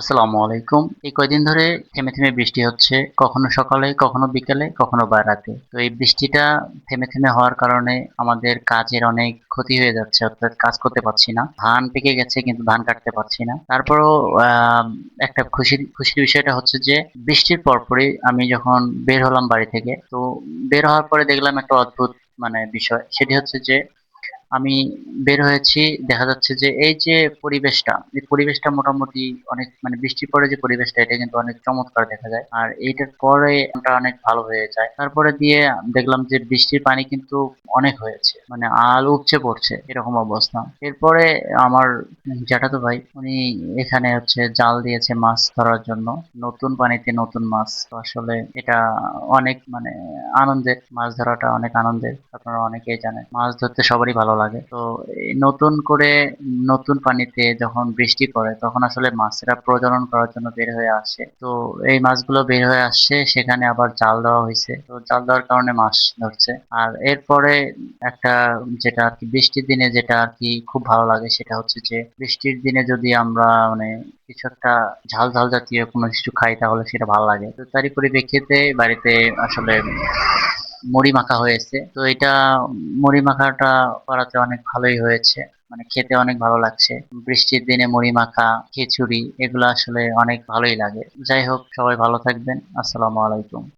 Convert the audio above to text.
আসসালামু আলাইকুম। এই কয়দিন ধরে থেমে, থেমে বৃষ্টি হচ্ছে। কখনো সকালে, কখনো বিকেলে, কখনো বা রাতে। তো এই বৃষ্টিটা থেমে, থেমে হওয়ার কারণে আমাদের কাজের অনেক ক্ষতি হয়ে যাচ্ছে। অর্থাৎ কাজ করতে পারছি না। ধান পেকে গেছে কিন্তু ধান কাটতে পারছি না। তারপরেও একটা খুশির বিষয়টা হচ্ছে যে বৃষ্টির পরপরই আমি যখন বের হলাম বাড়ি থেকে, তো বের হওয়ার পরে দেখলাম একটা অদ্ভুত বিষয়। সেটি হচ্ছে যে আমি বের হয়েছি, দেখা যাচ্ছে যে এই পরিবেশটা মোটামুটি অনেক বৃষ্টির পরে যে পরিবেশটা এটা কিন্তু অনেক চমৎকার দেখা যায়। আর এইটার পরে আমরা অনেক ভালো হয়ে যায়। তারপরে দিয়ে দেখলাম যে বৃষ্টির পানি কিন্তু অনেক হয়েছে। আল উপচে পড়ছে এরকম অবস্থা। এরপরে আমার জ্যাঠাতো ভাই উনি এখানে হচ্ছে জাল দিয়েছে মাছ ধরার জন্য। নতুন পানিতে নতুন মাছ। তো আসলে এটা অনেক আনন্দের। মাছ ধরাটা অনেক আনন্দের। আপনারা অনেকেই জানেন। মাছ ধরতে সবারই ভালো লাগে। তো এই নতুন করে নতুন পানিতে যখন বৃষ্টি পড়ে তখন আসলে মাছেরা প্রজনন করার জন্য বের হয়ে আসে। তো এই মাছগুলো বের হয়ে আসছে, সেখানে আবার জাল দেওয়া হয়েছে। তো জাল দেওয়ার কারণে মাছ ধরছে। আর এরপরে একটা যেটা আরকি বৃষ্টির দিনে যেটা আরকি খুব ভালো লাগে সেটা হচ্ছে যে বৃষ্টির দিনে যদি আমরা কিছু একটা ঝাল ঝাল জাতীয় কোনো কিছু খাই তাহলে সেটা ভালো লাগে। তো তারই পরিপ্রেক্ষিতে বাড়িতে আসলে মুড়ি মাখা হয়েছে। তো এটা মুড়ি মাখাটা করাতে অনেক ভালোই হয়েছে। খেতে অনেক ভালো লাগছে। বৃষ্টির দিনে মুড়ি মাখা, খিচুড়ি এগুলো আসলে অনেক ভালোই লাগে। যাই হোক, সবাই ভালো থাকবেন। আসসালামু আলাইকুম।